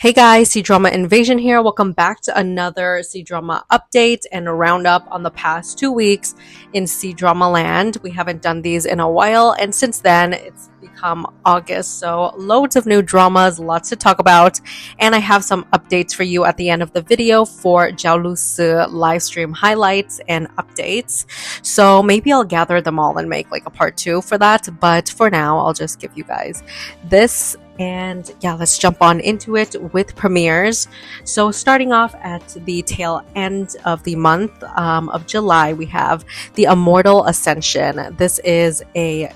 Hey guys, Cdrama Invasion here. Welcome back to another Cdrama update and a roundup on the past 2 weeks in Cdrama land. We haven't done these in a while, and since then it's become August, so loads of new dramas, lots to talk about, and I have some updates for you at the end of the video for Zhao Lusi Livestream highlights and updates. So maybe I'll gather them all and make like a part 2 for that, but for now I'll just give you guys this. And yeah, let's jump on into it with premieres. So starting off at the tail end of the month of July, we have the Immortal Ascension. This is a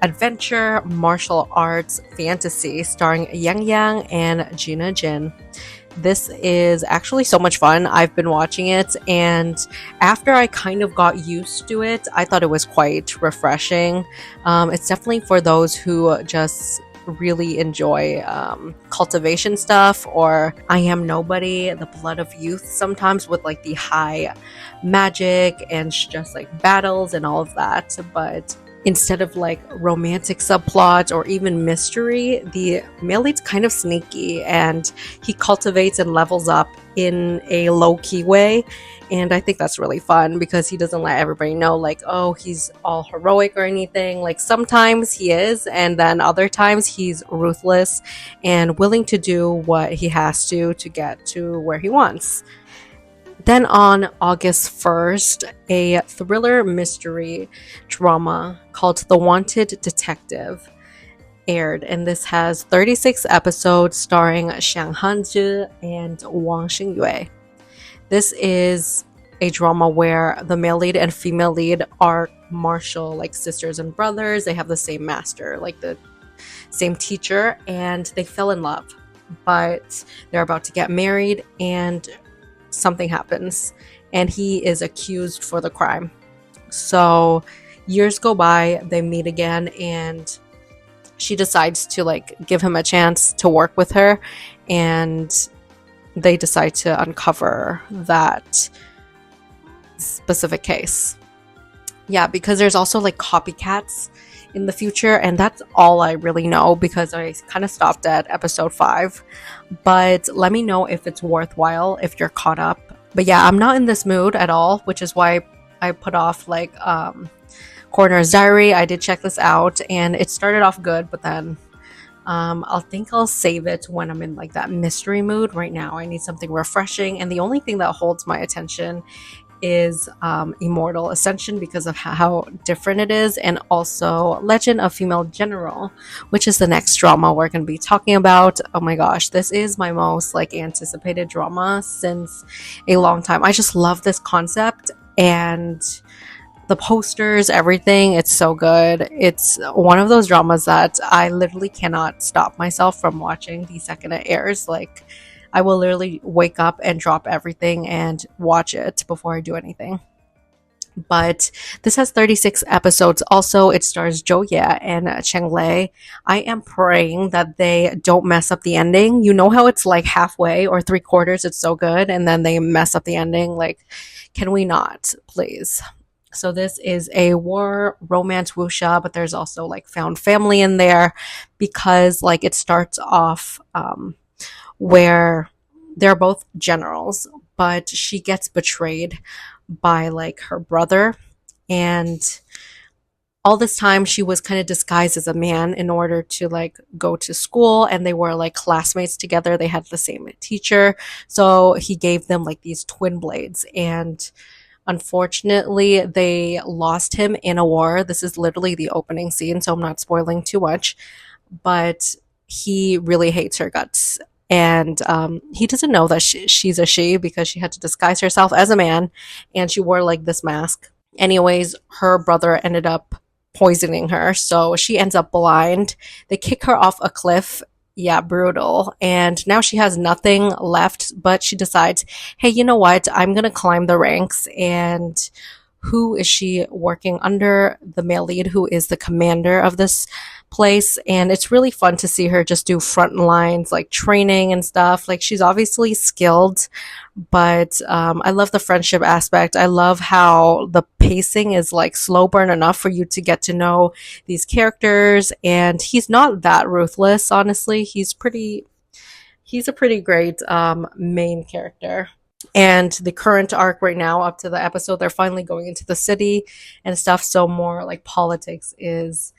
adventure martial arts fantasy starring Yang Yang and Jin. This is actually so much fun. I've been watching it, and after I kind of got used to it, I thought it was quite refreshing. It's definitely for those who just really enjoy cultivation stuff, or I Am Nobody, the Blood of Youth, sometimes with like the high magic and just like battles and all of that. But instead of like romantic subplots or even mystery, the male lead's kind of sneaky and he cultivates and levels up in a low-key way. And I think that's really fun because he doesn't let everybody know like, oh, he's all heroic or anything. Like sometimes he is, and then other times he's ruthless and willing to do what he has to get to where he wants. Then on August 1st, a thriller mystery drama called The Wanted Detective aired, and this has 36 episodes starring Xiang Hanzhi and Wang Xingyue. This is a drama where the male lead and female lead are martial like sisters and brothers. They have the same master, like the same teacher, and they fell in love, but they're about to get married and something happens and he is accused for the crime. So years go by, they meet again, and she decides to like give him a chance to work with her, and they decide to uncover that specific case. Yeah, because there's also like copycats in the future, and that's all I really know because I kind of stopped at episode 5. But let me know if it's worthwhile, if you're caught up. But yeah, I'm not in this mood at all, which is why I put off like Coroner's Diary. I did check this out and it started off good, but then I'll save it when I'm in like that mystery mood. Right now I need something refreshing, and the only thing that holds my attention is Immortal Ascension because of how different it is, and also Legend of Female General, which is the next drama we're going to be talking about. Oh my gosh, this is my most like anticipated drama since a long time. I just love this concept, and the posters, everything, it's so good. It's one of those dramas that I literally cannot stop myself from watching the second it airs. Like, I will literally wake up and drop everything and watch it before I do anything. But this has 36 episodes. Also, it stars Zhou and Cheng. I am praying that they don't mess up the ending. You know how it's like halfway or 3/4, it's so good, and then they mess up the ending. Like, can we not, please? So this is a war romance wuxia, but there's also like found family in there because like it starts off where they're both generals, but she gets betrayed by like her brother, and all this time she was kind of disguised as a man in order to like go to school, and they were like classmates together. They had the same teacher, so he gave them like these twin blades, and unfortunately they lost him in a war. This is literally the opening scene, so I'm not spoiling too much, but he really hates her guts. And he doesn't know that she's a she because she had to disguise herself as a man, and she wore like this mask. Anyways, her brother ended up poisoning her, so she ends up blind. They kick her off a cliff. Yeah, brutal. And now she has nothing left, but she decides, hey, you know what? I'm gonna climb the ranks. And who is she working under? The male lead, who is the commander of this place, and it's really fun to see her just do front lines like training and stuff. Like, she's obviously skilled, but I love the friendship aspect. I love how the pacing is like slow burn enough for you to get to know these characters, and he's not that ruthless, honestly. He's a pretty great main character. And the current arc right now, up to the episode, they're finally going into the city and stuff. So more like politics is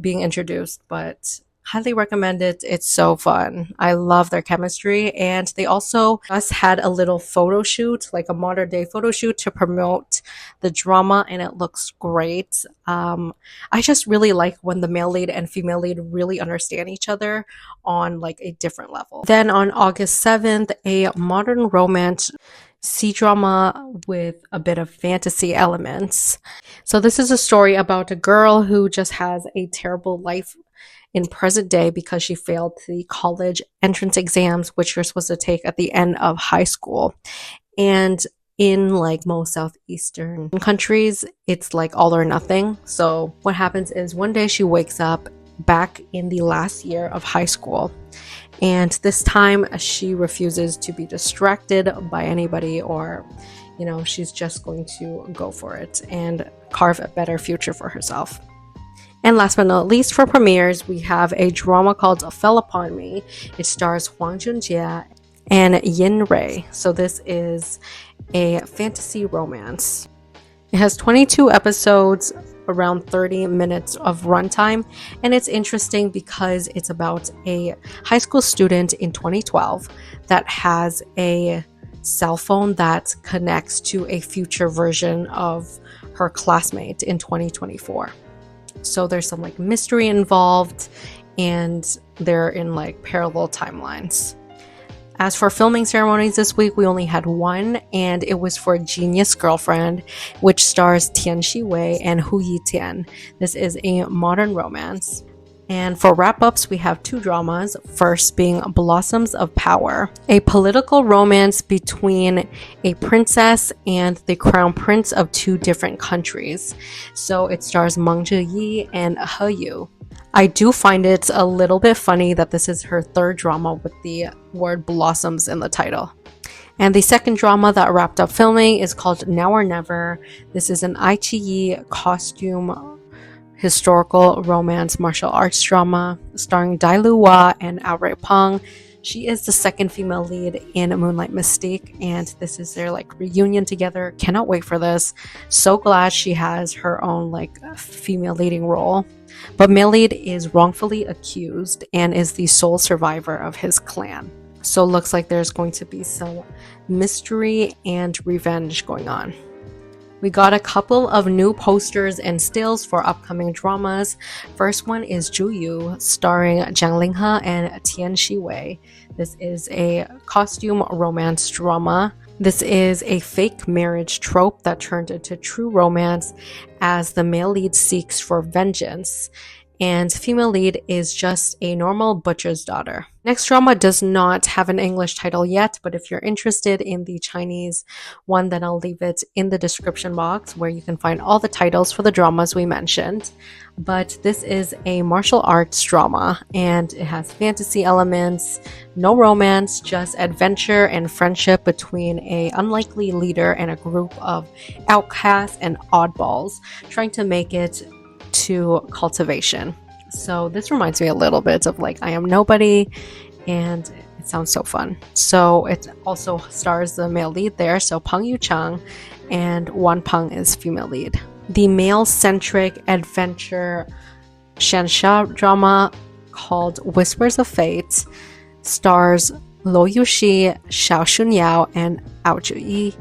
being introduced, but highly recommend it. It's so fun. I love their chemistry. And they also just had a little photo shoot, like a modern day photo shoot to promote the drama, and it looks great. I just really like when the male lead and female lead really understand each other on like a different level. Then on August 7th, a modern romance C-drama with a bit of fantasy elements. So this is a story about a girl who just has a terrible life in present day because she failed the college entrance exams, which you're supposed to take at the end of high school. And in like most southeastern countries, it's like all or nothing. So what happens is one day she wakes up back in the last year of high school, and this time she refuses to be distracted by anybody, or she's just going to go for it and carve a better future for herself. And last but not least, for premieres, we have a drama called Fell Upon Me. It stars Huang Junjie and Yin Rei. So this is a fantasy romance. It has 22 episodes, around 30 minutes of runtime, and it's interesting because it's about a high school student in 2012 that has a cell phone that connects to a future version of her classmate in 2024. So there's some like mystery involved, and they're in like parallel timelines. As for filming ceremonies this week, we only had one, and it was for Genius Girlfriend, which stars Tian Xiwei and Yitian. This is a modern romance. And for wrap-ups, we have two dramas, first being Blossoms of Power, a political romance between a princess and the crown prince of two different countries. So it stars Meng Ziyiweibo and ZhuYu. I do find it a little bit funny that this is her third drama with the word blossoms in the title. And the second drama that wrapped up filming is called Now or Never. This is an iQIYI costume historical romance martial arts drama starring Dai Luwa and Outright Peng. She is the second female lead in Moonlight Mystique, and this is their like reunion together. Cannot wait for this. So glad she has her own like female leading role. But male lead is wrongfully accused and is the sole survivor of his clan. So looks like there's going to be some mystery and revenge going on. We got a couple of new posters and stills for upcoming dramas. First one is ZhuYu, starring Linghe and Tian Xiwei. This is a costume romance drama. This is a fake marriage trope that turned into true romance as the male lead seeks for vengeance, and female lead is just a normal butcher's daughter. Next drama does not have an English title yet, but if you're interested in the Chinese one, then I'll leave it in the description box where you can find all the titles for the dramas we mentioned. But this is a martial arts drama, and it has fantasy elements, no romance, just adventure and friendship between an unlikely leader and a group of outcasts and oddballs trying to make it to cultivation. So this reminds me a little bit of like I Am Nobody, and it sounds so fun. So it also stars the male lead there, so Peng Yucheng, and Wan Peng is female lead. The male-centric adventure Shansha drama called Whispers of Fate stars Luo Yuxi, Xiao Xunyao, and Ao Zhiyi,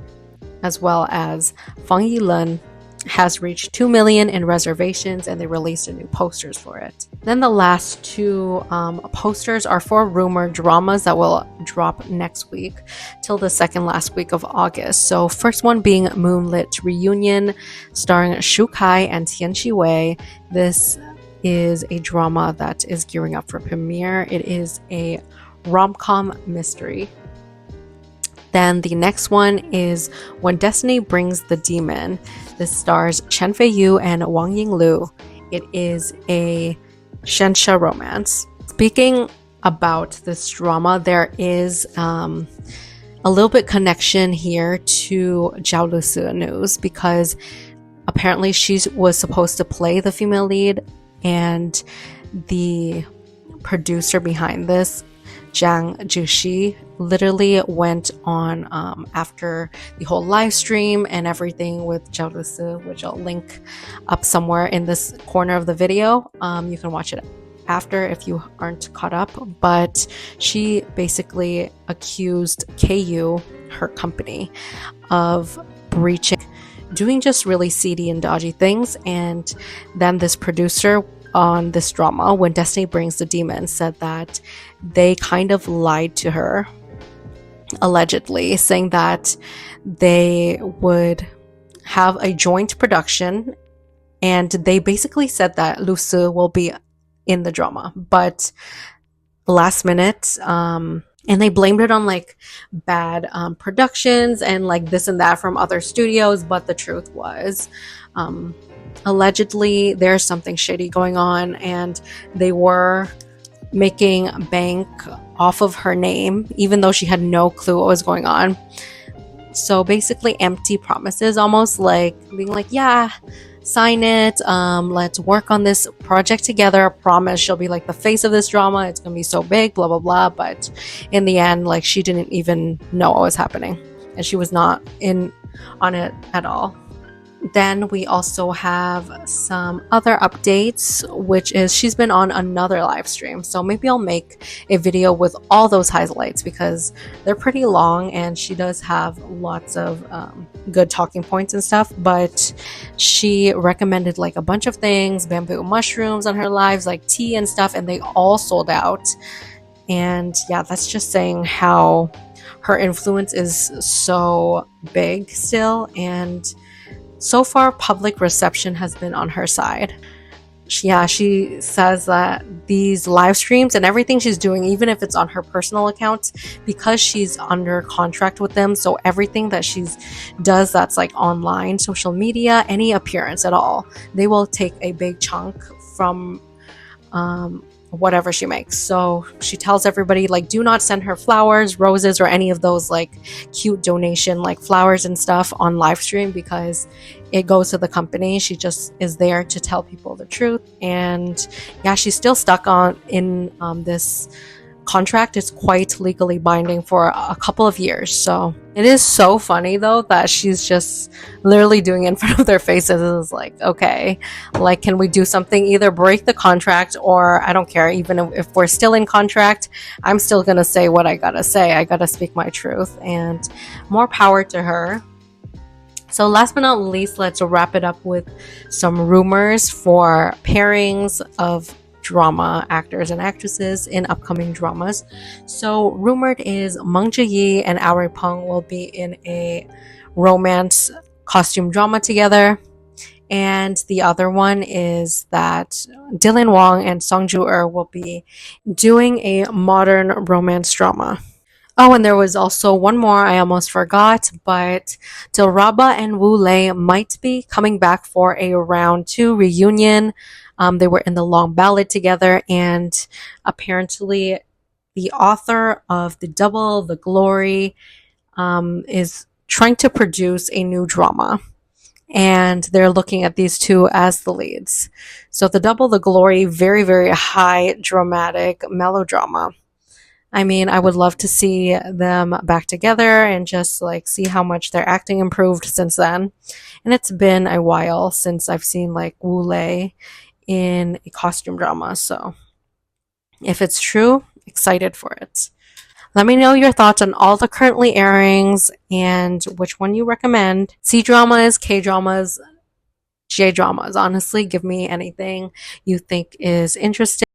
as well as Fang Yilun. Has reached 2 million in reservations, and they released a new posters for it. Then the last two posters are for rumored dramas that will drop next week till the second last week of August. So first one being Moonlit Reunion, starring Shu Kai and Tian Xiwei. This is a drama that is gearing up for premiere. It is a rom-com mystery. Then the next one is When Destiny Brings the Demon. This stars Chen Feiyu and Wang Yinglu. It is a Shansha romance. Speaking about this drama, there is a little bit connection here to Zhao Lusi News, because apparently she was supposed to play the female lead, and the producer behind this, Zhang Zhishi literally went on after the whole live stream and everything with Zhao Lusi, which I'll link up somewhere in this corner of the video. You can watch it after if you aren't caught up, but she basically accused KU, her company, of breaching, doing just really seedy and dodgy things. And then this producer on this drama, When Destiny Brings the Demon, said that they kind of lied to her, allegedly, saying that they would have a joint production, and they basically said that Lusi will be in the drama, but last minute, and they blamed it on like bad productions and like this and that from other studios. But the truth was, allegedly there's something shady going on, and they were making bank off of her name even though she had no clue what was going on. So basically empty promises, almost like being like, yeah, sign it, let's work on this project together, I promise she'll be like the face of this drama, it's gonna be so big, blah blah blah. But in the end, like, she didn't even know what was happening, and she was not in on it at all. Then we also have some other updates, which is she's been on another live stream. So maybe I'll make a video with all those highlights because they're pretty long, and she does have lots of good talking points and stuff. But she recommended like a bunch of things, bamboo mushrooms on her lives, like tea and stuff, and they all sold out. And yeah, that's just saying how her influence is so big still, and so far public reception has been on her side. She says that these live streams and everything she's doing, even if it's on her personal account, because she's under contract with them, so everything that she does that's like online, social media, any appearance at all, they will take a big chunk from whatever she makes. So she tells everybody, like, do not send her flowers, roses, or any of those like cute donation like flowers and stuff on live stream, because it goes to the company. She just is there to tell people the truth. And yeah, she's still stuck in this contract. Is quite legally binding for a couple of years. So it is so funny though that she's just literally doing it in front of their faces. It's like, okay, like, can we do something? Either break the contract, or I don't care, even if we're still in contract, I'm still gonna say what I gotta say. I gotta speak my truth, and more power to her. So last but not least, let's wrap it up with some rumors for pairings of drama actors and actresses in upcoming dramas. So rumored is Meng Ziyiwei and Aoi Peng will be in a romance costume drama together, and the other one is that Dylan Wang and Song Ju-er will be doing a modern romance drama. Oh, and there was also one more I almost forgot, but Cdrama and Wu Lei might be coming back for a round 2 reunion. They were in the Long Ballad together, and apparently the author of The Double the Glory is trying to produce a new drama, and they're looking at these two as the leads. So The Double the Glory, very, very high dramatic melodrama. I mean, I would love to see them back together and just like see how much their acting improved since then. And it's been a while since I've seen like Wu Lei in a costume drama. So if it's true, excited for it. Let me know your thoughts on all the currently airings and which one you recommend. C-dramas, K-dramas, J-dramas. Honestly, give me anything you think is interesting.